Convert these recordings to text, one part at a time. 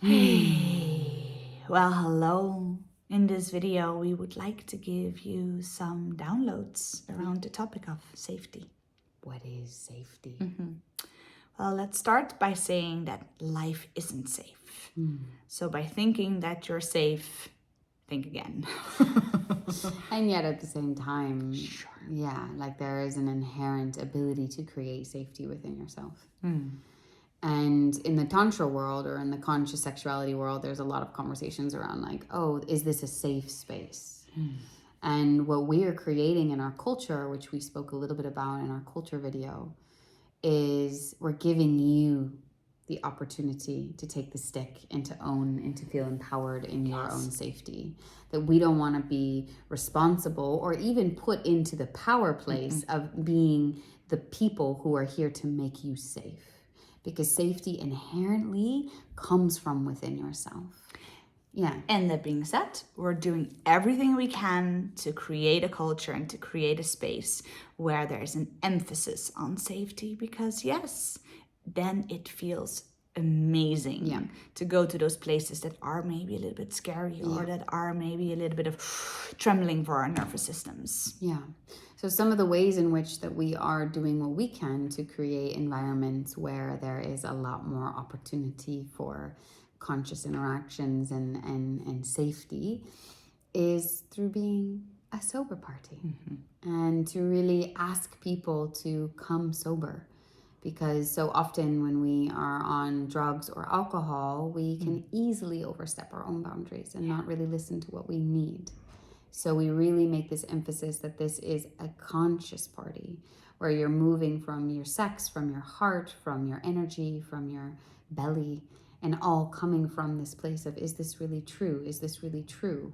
Hey, well, hello. In this video, we would like to give you some downloads around the topic of safety. What is safety? Well, let's start by saying that life isn't safe. So by thinking that you're safe, think again. And yet at the same time, yeah, like there is an inherent ability to create safety within yourself. And in the Tantra world or in the conscious sexuality world, there's a lot of conversations around like, oh, is this a safe space? And what we are creating in our culture, which we spoke a little bit about in our culture video, is we're giving you the opportunity to take the stick and to own and to feel empowered in your own safety. That we don't want to be responsible or even put into the power place of being the people who are here to make you safe. Because safety inherently comes from within yourself. Yeah. And that being said, we're doing everything we can to create a culture and to create a space where there's an emphasis on safety because, yes, then it feels amazing to go to those places that are maybe a little bit scary or that are maybe a little bit of trembling for our nervous systems. Yeah. So some of the ways in which that we are doing what we can to create environments where there is a lot more opportunity for conscious interactions and safety is through being a sober party and to really ask people to come sober. Because so often when we are on drugs or alcohol, we can easily overstep our own boundaries and not really listen to what we need. So we really make this emphasis that this is a conscious party where you're moving from your sex, from your heart, from your energy, from your belly, and all coming from this place of, is this really true? Is this really true?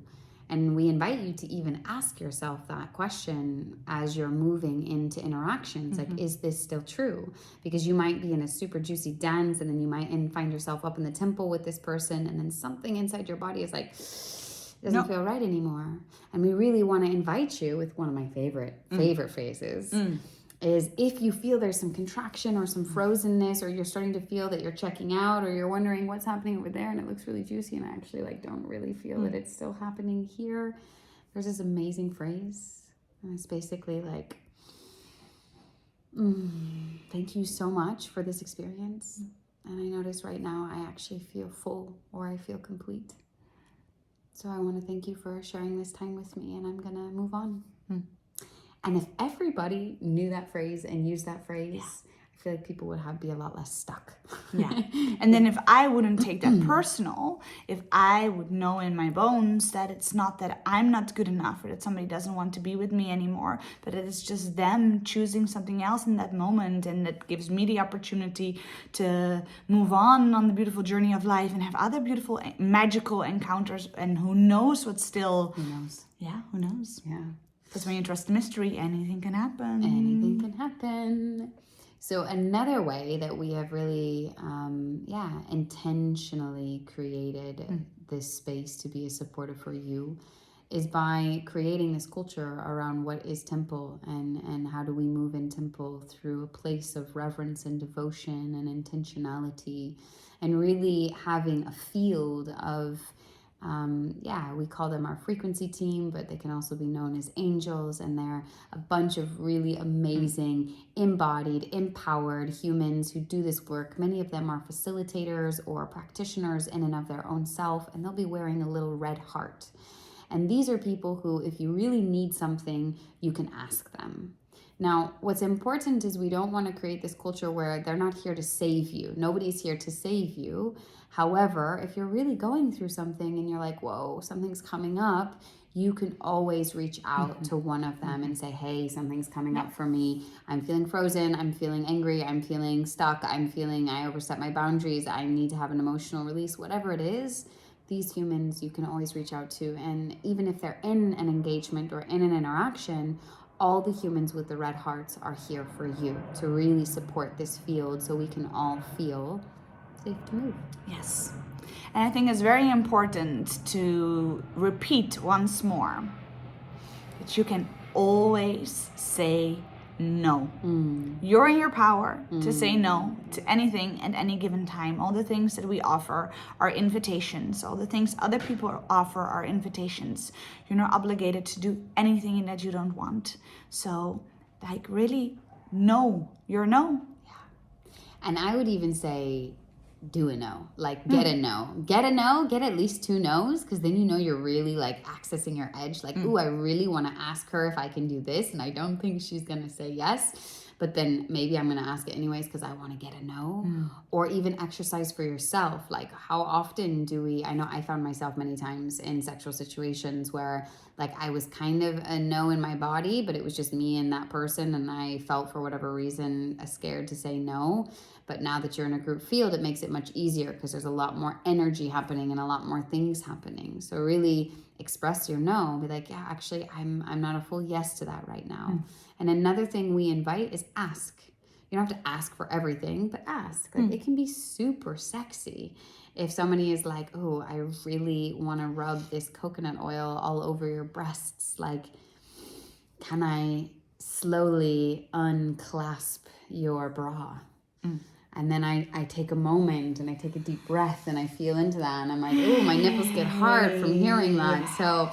And we invite you to even ask yourself that question as you're moving into interactions. Like, is this still true? Because you might be in a super juicy dance and then you might find yourself up in the temple with this person and then something inside your body is like, doesn't feel right anymore. And we really want to invite you with one of my favorite phrases is if you feel there's some contraction or some frozenness or you're starting to feel that you're checking out or you're wondering what's happening over there and it looks really juicy and I actually like don't really feel that it's still happening here. There's this amazing phrase and it's basically like, thank you so much for this experience. And I notice right now I actually feel full or I feel complete. So I want to thank you for sharing this time with me and I'm going to move on. And if everybody knew that phrase and used that phrase, I feel like people would be a lot less stuck. Yeah. And then if I wouldn't take that personal, if I would know in my bones that it's not that I'm not good enough or that somebody doesn't want to be with me anymore, but that it's just them choosing something else in that moment and that gives me the opportunity to move on the beautiful journey of life and have other beautiful, magical encounters and who knows what's still... Who knows? Yeah, who knows? Yeah. Because when you trust the mystery, anything can happen. Anything can happen. So another way that we have really, intentionally created this space to be a supporter for you is by creating this culture around what is temple and how do we move in temple through a place of reverence and devotion and intentionality and really having a field of we call them our frequency team, but they can also be known as angels, and they're a bunch of really amazing, embodied, empowered humans who do this work. Many of them are facilitators or practitioners in and of their own self, and they'll be wearing a little red heart. And these are people who, if you really need something, you can ask them. Now, what's important is we don't want to create this culture where they're not here to save you. Nobody's here to save you. However, if you're really going through something and you're like, whoa, something's coming up, you can always reach out to one of them and say, hey, something's coming up for me. I'm feeling frozen. I'm feeling angry. I'm feeling stuck. I'm feeling I overstep my boundaries. I need to have an emotional release. Whatever it is, these humans you can always reach out to. And even if they're in an engagement or in an interaction, all the humans with the red hearts are here for you to really support this field so we can all feel safe to move. Yes. And I think it's very important to repeat once more that you can always say no. You're in your power to say no to anything at any given time. All the things that we offer are invitations. All the things other people offer are invitations. You're not obligated to do anything that you don't want. So, like, really, no. You're no. And I would even say, do a no. Like, get a no. Get a no, get at least 2 no's, because then you know you're really, like, accessing your edge. Like, ooh, I really want to ask her if I can do this, and I don't think she's going to say yes. But then maybe I'm going to ask it anyways because I want to get a no. Or even exercise for yourself. Like, how often do we... I know I found myself many times in sexual situations where, like, I was kind of a no in my body, but it was just me and that person, and I felt for whatever reason scared to say no. But now that you're in a group field, it makes it much easier because there's a lot more energy happening and a lot more things happening. So really express your no. Be like, yeah, actually, I'm not a full yes to that right now. And another thing we invite is ask. You don't have to ask for everything, but ask. Like, it can be super sexy. If somebody is like, oh, I really want to rub this coconut oil all over your breasts, like, can I slowly unclasp your bra? And then I take a moment and I take a deep breath and I feel into that. And I'm like, oh, my nipples get hard from hearing that. So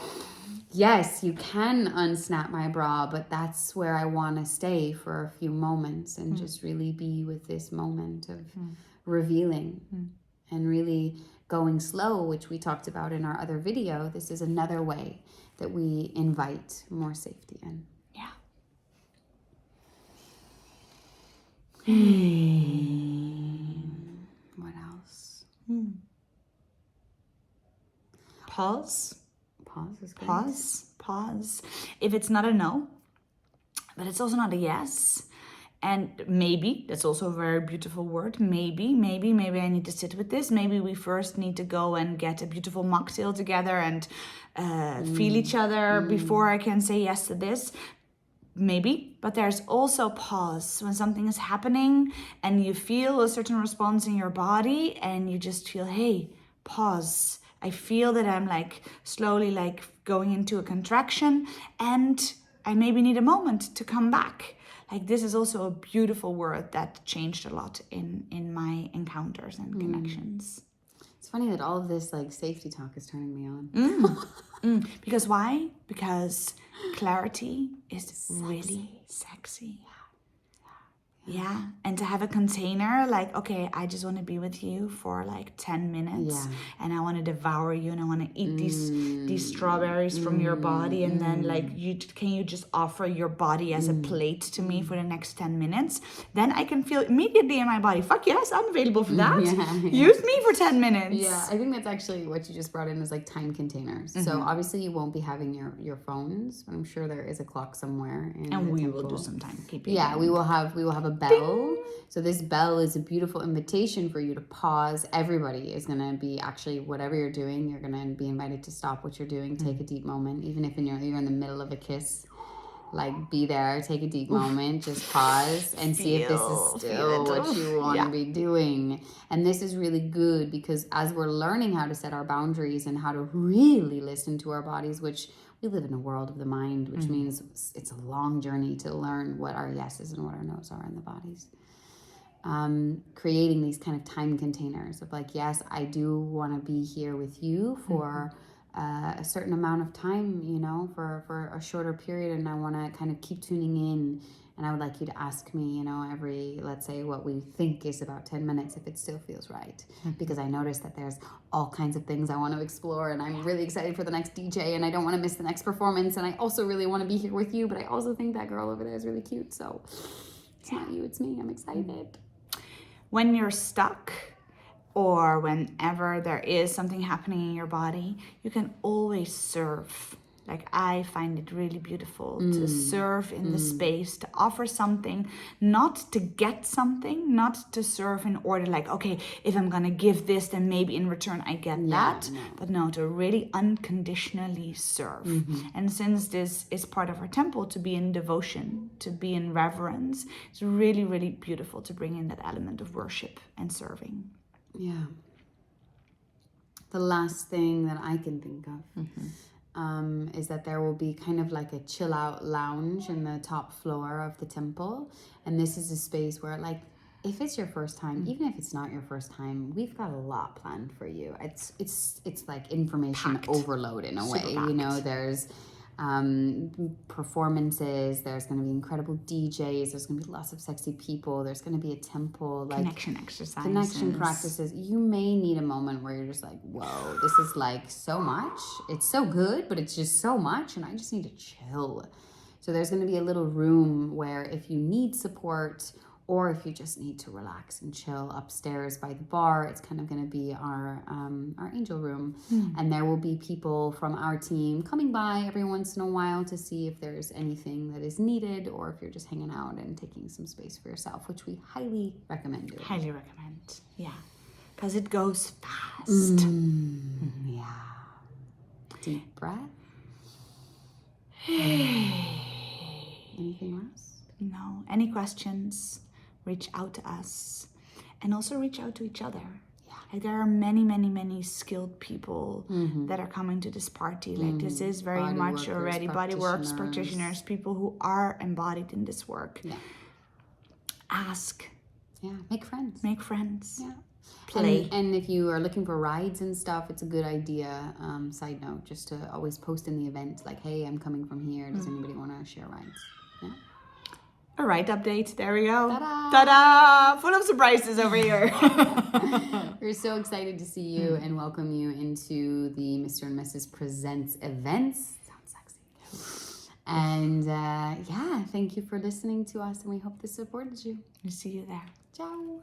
yes, you can unsnap my bra, but that's where I want to stay for a few moments and just really be with this moment of revealing and really going slow, which we talked about in our other video. This is another way that we invite more safety in. Yeah. What else? Pause. Pause is good. Pause. If it's not a no, but it's also not a yes, and maybe, that's also a very beautiful word, maybe I need to sit with this. Maybe we first need to go and get a beautiful mocktail together and feel each other before I can say yes to this. Maybe, but there's also pause when something is happening and you feel a certain response in your body and you just feel, hey, pause. I feel that I'm like slowly like going into a contraction and I maybe need a moment to come back. Like, this is also a beautiful word that changed a lot in my encounters and connections. It's funny that all of this like safety talk is turning me on. Because why? Because clarity is really sexy. Yeah. And to have a container like, okay, I just want to be with you for like 10 minutes and I want to devour you and I want to eat these strawberries from your body and then like can you just offer your body as a plate to me for the next 10 minutes? Then I can feel immediately in my body, fuck yes, I'm available for that. Use me for 10 minutes. Yeah, I think that's actually what you just brought in is like time containers. So obviously you won't be having your phones, but I'm sure there is a clock somewhere. And we will do some timekeeping. Yeah, we will have a bell. Ding. So this bell is a beautiful invitation for you to pause. Everybody is going to be actually, whatever you're doing, you're going to be invited to stop what you're doing, take a deep moment, even if you're in the middle of a kiss. Like, be there, take a deep moment, just pause and see if this is still what you want to be doing. And this is really good because as we're learning how to set our boundaries and how to really listen to our bodies, which we live in a world of the mind, which means it's a long journey to learn what our yeses and what our nos are in the bodies. Creating these kind of time containers of like, yes, I do want to be here with you for a certain amount of time, you know, for a shorter period, and I want to kind of keep tuning in. And I would like you to ask me, you know, every, let's say what we think is about 10 minutes, if it still feels right. Because I noticed that there's all kinds of things I want to explore and I'm really excited for the next DJ and I don't want to miss the next performance. And I also really want to be here with you, but I also think that girl over there is really cute. So it's not you, it's me. I'm excited. When you're stuck or whenever there is something happening in your body, you can always serve. Like, I find it really beautiful to serve in the space, to offer something, not to get something, not to serve in order like, okay, if I'm going to give this, then maybe in return I get that. No. But no, to really unconditionally serve. And since this is part of our temple, to be in devotion, to be in reverence, it's really, really beautiful to bring in that element of worship and serving. Yeah. The last thing that I can think of is that there will be kind of like a chill out lounge in the top floor of the temple. And this is a space where, like, if it's your first time, even if it's not your first time, we've got a lot planned for you. It's like information Packed. overload in a way. Super You know, packed. there's performances, there's going to be incredible DJs, there's going to be lots of sexy people, there's going to be a temple, like Connection exercises. connection practices. You may need a moment where you're just like, whoa, this is like so much. It's so good, but it's just so much, and I just need to chill. So there's going to be a little room where if you need support, or if you just need to relax and chill upstairs by the bar, it's kind of going to be our angel room. And there will be people from our team coming by every once in a while to see if there's anything that is needed, or if you're just hanging out and taking some space for yourself, which we highly recommend doing. Highly recommend. Yeah. Because it goes fast. Yeah. Deep breath. Anything else? No. Any questions? Reach out to us. And also reach out to each other. Yeah. Like, there are many, many, many skilled people that are coming to this party. Like, this is very Body much workers, already body works, practitioners. practitioners, people who are embodied in this work. Yeah. Ask. Yeah. Make friends. Make friends. Yeah. Play. And if you are looking for rides and stuff, it's a good idea, side note, just to always post in the event, like, hey, I'm coming from here. Does anybody want to share rides? Yeah. All right, update. There we go. Ta-da! Ta-da! Full of surprises over here. We're so excited to see you and welcome you into the Mr. and Mrs. Presents events. Sounds sexy. And yeah, thank you for listening to us, and we hope this supported you. We'll see you there. Ciao.